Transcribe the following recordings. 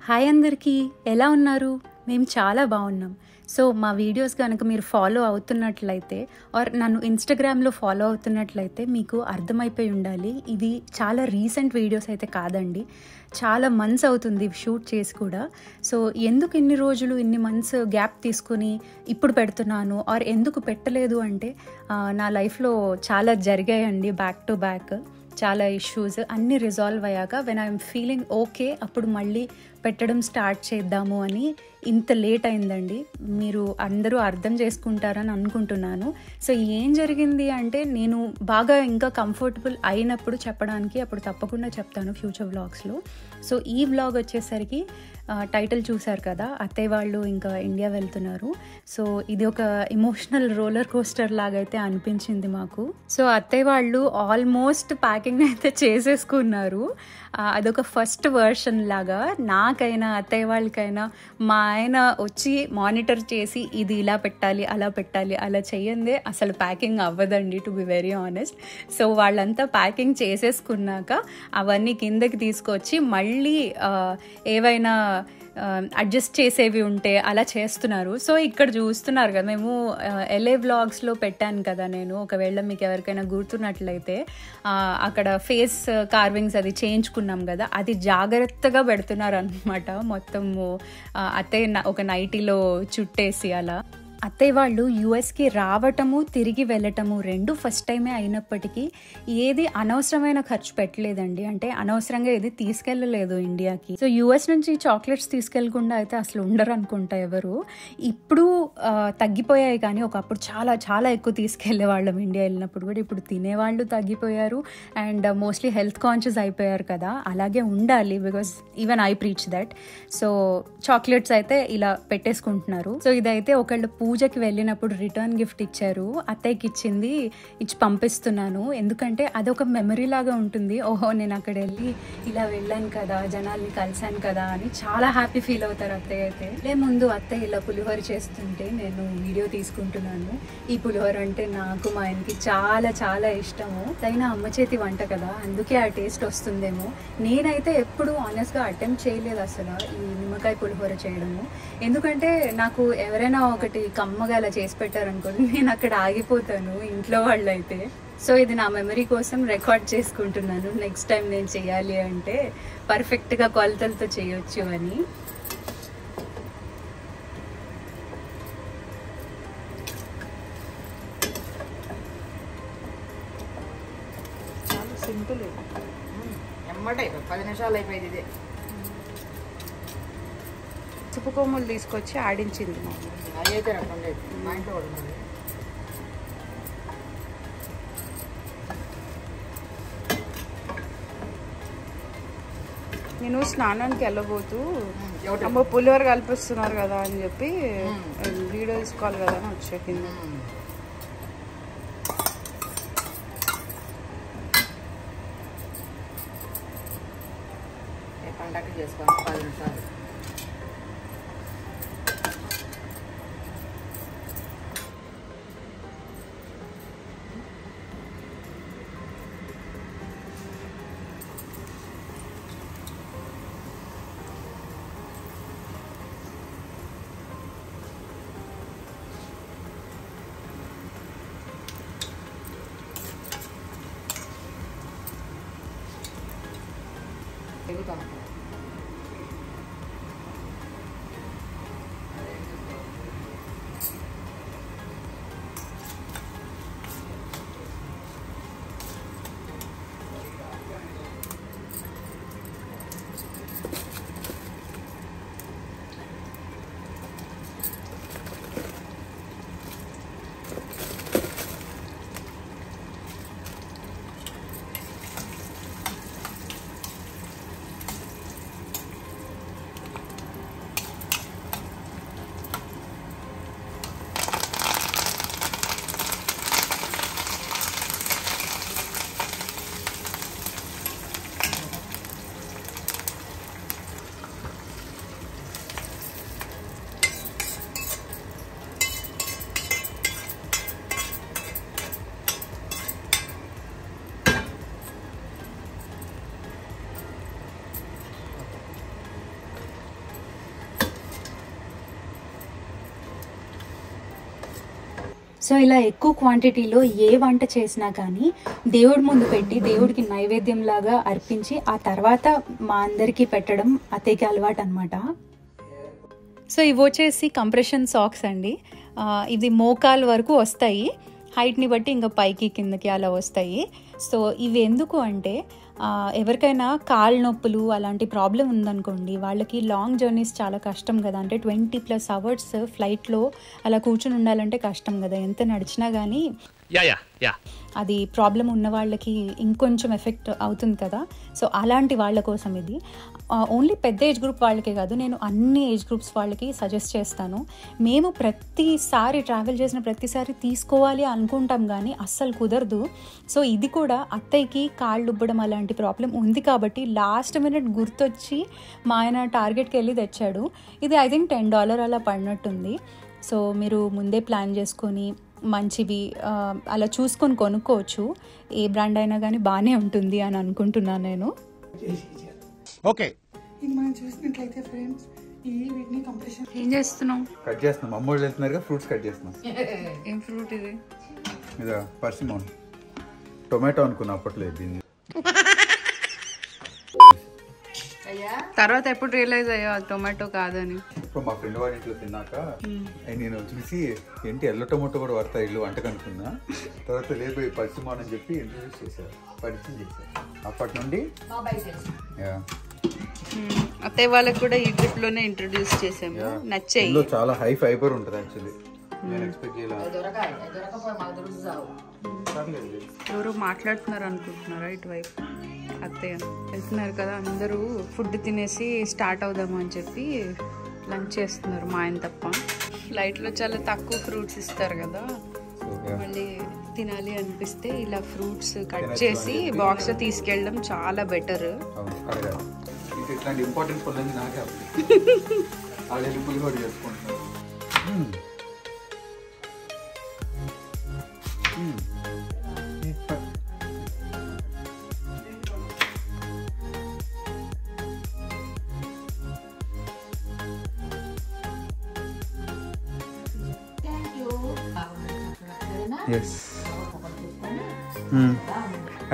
Hi అందరికీ, ఎలా ఉన్నారు? మేము చాలా బాగున్నాం. సో మా వీడియోస్ కనుక మీరు ఫాలో అవుతున్నట్లయితే ఆర్ నన్ను ఇన్స్టాగ్రామ్లో ఫాలో అవుతున్నట్లయితే మీకు అర్థమైపోయి ఉండాలి. ఇది చాలా రీసెంట్ వీడియోస్ అయితే కాదండి, చాలా మంత్స్ అవుతుంది షూట్ చేసి కూడా. సో ఎందుకు ఇన్ని రోజులు ఇన్ని మంత్స్ గ్యాప్ తీసుకుని ఇప్పుడు పెడుతున్నాను ఆర్ ఎందుకు పెట్టలేదు అంటే నా లైఫ్లో చాలా జరిగాయండి బ్యాక్ టు బ్యాక్. చాలా ఇష్యూస్ అన్నీ రిజాల్వ్ అయ్యాక వెన్ ఐఎమ్ ఫీలింగ్ ఓకే అప్పుడు మళ్ళీ పెట్టడం స్టార్ట్ చేద్దాము అని ఇంత లేట్ అయిందండి. మీరు అందరూ అర్థం చేసుకుంటారని అనుకుంటున్నాను. సో ఏం జరిగింది అంటే నేను బాగా ఇంకా కంఫర్టబుల్ అయినప్పుడు చెప్పడానికి అప్పుడు తప్పకుండా చెప్తాను ఫ్యూచర్ వ్లాగ్స్లో. సో ఈ వ్లాగ్ వచ్చేసరికి టైటిల్ చూశారు కదా, అత్తయ్య వాళ్ళు ఇంకా ఇండియా వెళ్తున్నారు. సో ఇది ఒక ఎమోషనల్ రోలర్ కోస్టర్ లాగైతే అనిపించింది మాకు. సో అత్తయ్య వాళ్ళు ఆల్మోస్ట్ ప్యాకింగ్ అయితే చేసేసుకున్నారు. అదొక ఫస్ట్ వర్షన్ లాగా. నాకైనా అత్తయ్య వాళ్ళకైనా మా ఆయన వచ్చి మానిటర్ చేసి ఇది ఇలా పెట్టాలి అలా పెట్టాలి అలా చెయ్యందే అసలు ప్యాకింగ్ అవ్వదండి, to be very honest. So వాళ్ళంతా ప్యాకింగ్ చేసేసుకున్నాక అవన్నీ కిందకి తీసుకొచ్చి మళ్ళీ ఏవైనా అడ్జస్ట్ చేసేవి ఉంటే అలా చేస్తున్నారు. సో ఇక్కడ చూస్తున్నారు కదా, మేము LA వ్లాగ్స్లో పెట్టాను కదా నేను, ఒకవేళ మీకు ఎవరికైనా గుర్తున్నట్లయితే అక్కడ ఫేస్ కార్వింగ్స్ అది చేయించుకున్నాం కదా, అది జాగ్రత్తగా పెడుతున్నారు అనమాట. మొత్తము అత్తయ్య ఒక నైటీలో చుట్టేసి అలా. అత్తయ్య వాళ్ళు యుఎస్కి రావటము తిరిగి వెళ్ళటము రెండు ఫస్ట్ టైమే అయినప్పటికీ ఏది అనవసరమైన ఖర్చు పెట్టలేదండి. అంటే అనవసరంగా ఏది తీసుకెళ్ళలేదు ఇండియాకి. సో యుఎస్ నుంచి చాక్లెట్స్ తీసుకెళ్లకుండా అయితే అసలు ఉండరు అనుకుంటా ఎవరు. ఇప్పుడు తగ్గిపోయాయి, కానీ ఒకప్పుడు చాలా చాలా ఎక్కువ తీసుకెళ్లే వాళ్ళం ఇండియా వెళ్ళినప్పుడు కూడా. ఇప్పుడు తినేవాళ్ళు తగ్గిపోయారు అండ్ మోస్ట్లీ హెల్త్ కాన్షియస్ అయిపోయారు కదా, అలాగే ఉండాలి. Because even I preach that. So chocolates అయితే ఇలా పెట్టేసుకుంటున్నారు. సో ఇదైతే ఒకళ్ళు పూజకి వెళ్ళినప్పుడు రిటర్న్ గిఫ్ట్ ఇచ్చారు, అత్తయ్యకి ఇచ్చింది, ఇచ్చి పంపిస్తున్నాను. ఎందుకంటే అదొక మెమరీ లాగా ఉంటుంది. ఓహో నేను అక్కడ వెళ్ళి ఇలా వెళ్ళాను కదా, జనాల్ని కలిశాను కదా అని చాలా హ్యాపీ ఫీల్ అవుతారు అత్తయ్య అయితే. ముందు అత్తయ్య ఇలా పులిహోర చేస్తుంటే నేను వీడియో తీసుకుంటున్నాను. ఈ పులిహోర అంటే నాకు మా ఆయనకి చాలా చాలా ఇష్టము. అయినా అమ్మ చేతి వంట కదా, అందుకే ఆ టేస్ట్ వస్తుందేమో. నేనైతే ఎప్పుడు ఆనెస్ట్గా అటెంప్ట్ చేయలేదు అసలు ఈ నిమ్మకాయ పులిహోర చేయడము. ఎందుకంటే నాకు ఎవరైనా ఒకటి కమ్మగా అలా చేసి పెట్టారనుకోండి, నేను అక్కడ ఆగిపోతాను ఇంట్లో వాళ్ళు అయితే. సో ఇది నా మెమరీ కోసం రికార్డ్ చేసుకుంటున్నాను, నెక్స్ట్ టైం నేను చేయాలి అంటే పర్ఫెక్ట్గా కొలతలతో చేయొచ్చు అని. చాలా సింపుల్, ఎమ్మట 10 నిమిషాలు అయిపోయింది. ఇదే పసుపు కొమ్ములు తీసుకొచ్చి ఆడించింది మా అయితే ఉండేది మా ఇంట్లో కూడా ఉన్నది. నేను స్నానానికి వెళ్ళబోతూ అమ్మ పులిహోర కల్పిస్తున్నారు కదా అని చెప్పి వీడియో తీసుకోవాలి కదా అని వచ్చేసింది. పండగ చేసుకోవాలి 10 నిమిషాలు. ఎగుతాం సో ఇలా ఎక్కువ క్వాంటిటీలో ఏ వంట చేసినా కానీ దేవుడి ముందు పెట్టి దేవుడికి నైవేద్యం లాగా అర్పించి ఆ తర్వాత మా అందరికీ పెట్టడం అత్తయ్యకి అలవాటు అనమాట. సో ఇవి వచ్చేసి కంప్రెషన్ సాక్స్ అండి. ఇది మోకాలు వరకు వస్తాయి, హైట్ని బట్టి ఇంకా పైకి కిందకి అలా వస్తాయి. సో ఇవి ఎందుకు అంటే ఎవరికైనా కాళ్ళ నొప్పులు అలాంటి ప్రాబ్లం ఉందనుకోండి, వాళ్ళకి లాంగ్ జర్నీస్ చాలా కష్టం కదా. అంటే 20+ అవర్స్ ఫ్లైట్లో అలా కూర్చుని ఉండాలంటే కష్టం కదా, ఎంత నడిచినా కానీ అది ప్రాబ్లం ఉన్న వాళ్ళకి ఇంకొంచెం ఎఫెక్ట్ అవుతుంది కదా. సో అలాంటి వాళ్ళ కోసం ఇది ఓన్లీ పెద్ద ఏజ్ గ్రూప్ వాళ్ళకే కాదు, నేను అన్ని ఏజ్ గ్రూప్స్ వాళ్ళకి సజెస్ట్ చేస్తాను. మేము ప్రతిసారి ట్రావెల్ చేసిన ప్రతిసారి తీసుకోవాలి అనుకుంటాం కానీ అస్సలు కుదరదు. సో ఇది కూడా అత్తయ్యకి కాళ్ళు ఉబ్బడం అలాంటి ప్రాబ్లం ఉంది కాబట్టి లాస్ట్ మినిట్ గుర్తొచ్చి మా ఆయన టార్గెట్కి వెళ్ళి తెచ్చాడు. ఇది ఐ థింక్ $10 అలా పడినట్టుంది. సో మీరు ముందే ప్లాన్ చేసుకొని మంచివి అలా చూసుకొని కొనుక్కోవచ్చు. ఏ బ్రాండ్ అయినా కానీ బాగానే ఉంటుంది అని అనుకుంటున్నాను నేను. ఓకే, మనం చూసినట్లయితే ఫ్రెండ్స్ వీటిని కంప్రెషన్ ఏం చేస్తున్నాం? కట్ చేస్తున్నాం. అమ్మోళ్ళు వెళ్తున్నారుగా, ఫ్రూట్స్ కట్ చేస్తున్నాం. ఏం ఫ్రూట్ ఇది? ఇదా పర్సిమోన్, టొమాటో అనుకున్నా అప్పట్లో దీన్ని. తర్వాత ఎప్పుడు రియలైజ్ అయ్యా టొమాటో కాదని? ఇప్పుడు మా ఫ్రెండ్ వాడి ఇంట్లో తిన్నాక నేను చూసి ఏంటి ఎల్లో టొమాటో కూడా పడతాయి ఇల్లు వంట కనుక్కున్నా. తర్వాత లేదు పర్సిమోన్ అని చెప్పి ఇంట్రడ్యూస్ చేశారు, పరిచయం చేశారు. అప్పటి నుండి అత్తయ్య వాళ్ళకి కూడా ఈ ట్రిప్ లోనే ఇంట్రడ్యూస్ చేసాము. నచ్చాయి. చాలా హై ఫైబర్ ఉంటుంది యాక్చువల్లీ. నేను ఎక్స్పెక్ట్ చేయలేదు. ఎవరు మాట్లాడుతున్నారు అనుకుంటున్నారా? ఇటువైపు అత్తయ్య వెళ్తున్నారు కదా, అందరూ ఫుడ్ తినేసి స్టార్ట్ అవుదాము అని చెప్పి లంచ్ చేస్తున్నారు, మా ఆయన తప్ప. ఫ్లైట్లో చాలా తక్కువ ఫ్రూట్స్ ఇస్తారు కదా, మళ్ళీ తినాలి అనిపిస్తే ఇలా ఫ్రూట్స్ కట్ చేసి బాక్స్లో తీసుకెళ్ళడం చాలా బెటర్. ఇట్లాంటి ఇంపార్టెంట్ పనులన్నీ నాకే ఆల్రెడీ పులిహోర చేసుకుంటున్నారు.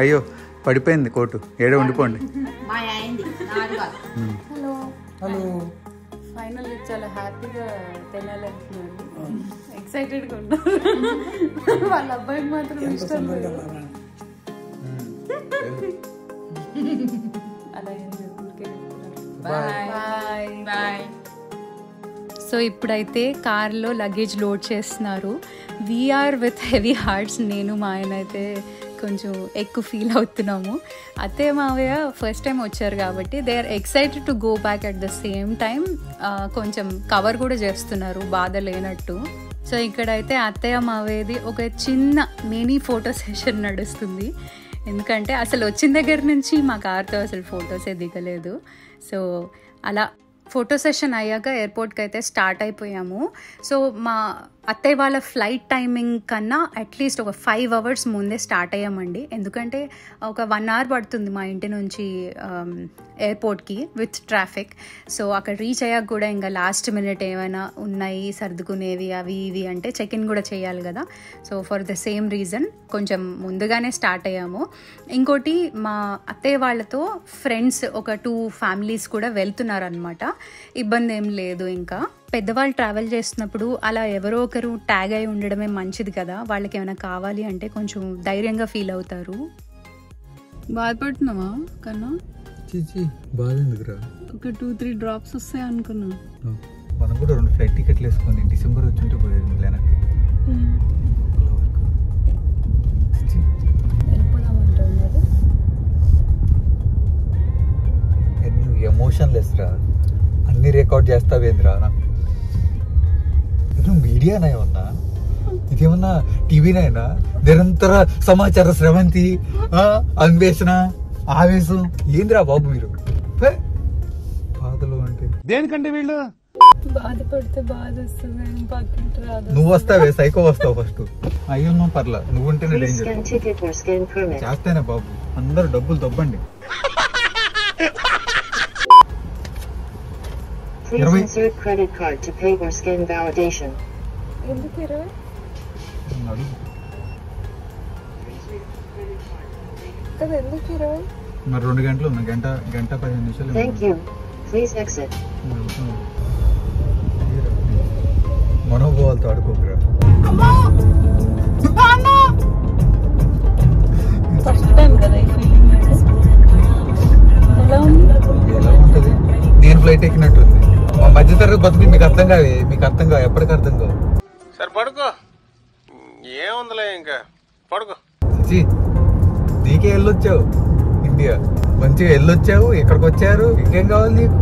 అయ్యో పడిపోయింది కోటు, ఏడో ఉండిపోండి. హలో, ఫైనల్లీ చాలా హ్యాపీగా తినాలనుకున్నాను, ఎక్సైటెడ్గా ఉన్నారు. వాళ్ళ అబ్బాయికి మాత్రం ఇష్టం లేదు. అలా ఏం బాయ్. సో ఇప్పుడైతే కార్లో లగేజ్ లోడ్ చేస్తున్నారు. We're with heavy hearts. నేను మా ఆయన అయితే కొంచెం ఎక్కువ ఫీల్ అవుతున్నాము. అత్తయ్య మావయ్య ఫస్ట్ టైం వచ్చారు కాబట్టి they are excited to go back at the same time. కొంచెం కవర్ కూడా చేస్తున్నారు బాధ లేనట్టు. సో ఇక్కడైతే అత్తయ్య మావయ్యది ఒక చిన్న మినీ ఫోటో సెషన్ నడుస్తుంది. ఎందుకంటే అసలు వచ్చిన దగ్గర నుంచి మా కార్తో అసలు ఫొటోసే దిగలేదు. సో అలా ఫోటో సెషన్ అయ్యాక ఎయిర్పోర్ట్కి అయితే స్టార్ట్ అయిపోయాము. సో మా అత్తయ్య వాళ్ళ ఫ్లైట్ టైమింగ్ కన్నా అట్లీస్ట్ ఒక 5 hours ముందే స్టార్ట్ అయ్యామండి. ఎందుకంటే ఒక 1 hour పడుతుంది మా ఇంటి నుంచి ఎయిర్పోర్ట్కి విత్ ట్రాఫిక్. సో అక్కడ రీచ్ అయ్యాక కూడా ఇంకా లాస్ట్ మినిట్ ఏమైనా ఉన్నాయి సర్దుకునేవి అవి ఇవి అంటే చెక్ ఇన్ కూడా చేయాలి కదా. So for the same reason కొంచెం ముందుగానే స్టార్ట్ అయ్యాము. ఇంకోటి మా అత్తయ్య వాళ్ళతో ఫ్రెండ్స్ ఒక 2 families కూడా వెళ్తున్నారు అనమాట. ఇబ్బంది ఏం లేదు. ఇంకా పెద్దవాళ్ళు ట్రావెల్ చేస్తున్నప్పుడు అలా ఎవరో ఒకరు ట్యాగ్ అయి ఉండడమే మంచిది కదా. వాళ్ళకి ఏమైనా కావాలి అంటే కొంచెం ధైర్యంగా ఫీల్ అవుతారు. బాధపడుతున్నావా కన్నా? బాధ ఎందుకురా, ఒక 2-3 drops వస్తాయి అనుకున్నా. మనం కూడా 2 ఫ్లైట్ టికెట్లు వేసుకొని డిసెంబర్ వచ్చుంటే పోయేది వెనక్కి. నువ్వు ఎమోషన్లెస్ రా, అన్ని రికార్డ్ చేస్తావేంద్రా. నువ్వు మీడియానా ఏమన్నా, ఇదేమన్నా టీవీనైనా? నిరంతర సమాచార స్రవంతి, అన్వేషణ, ఆవేశం ఏంద్రా బాబు మీరు? బాధలు అంటే దేనికంటే వీళ్ళు బాధపడితే బాధ వస్తుంది, పక్కింటి రాదు. నువ్వు వస్తావే, సైకో వస్తావు ఫస్ట్. అయ్యో పర్లా, నువ్వు ఉంటేనే డేంజర్. చేస్తేనే బాబు, అందరు డబ్బులు దొబ్బండి. 20. Credit card to pay or scan validation. ఎందుకు 20? మరి 2 గంటలు ఉన్నా, గంట 15 నిమిషాలు. మనోభావాలతో ఆడుకోకరా. ఫస్ట్ టైం కదా ఈ ఫీలింగ్. ఎలా ఉంటది? నేను ఫ్లైట్ ఎక్కినట్టుంది. మా మధ్య తరగతి బతుకులు మీకు అర్థం కావు, ఎప్పటికీ అర్థం కావు. సరే పడుకో, ఏముందిలే ఇంకా పడుకో. నీకే వెళ్ళొచ్చావు ఇండియా, మంచిగా వెళ్ళొచ్చావు, ఇక్కడికి వచ్చారు, ఇంకేం కావాలి నీకు?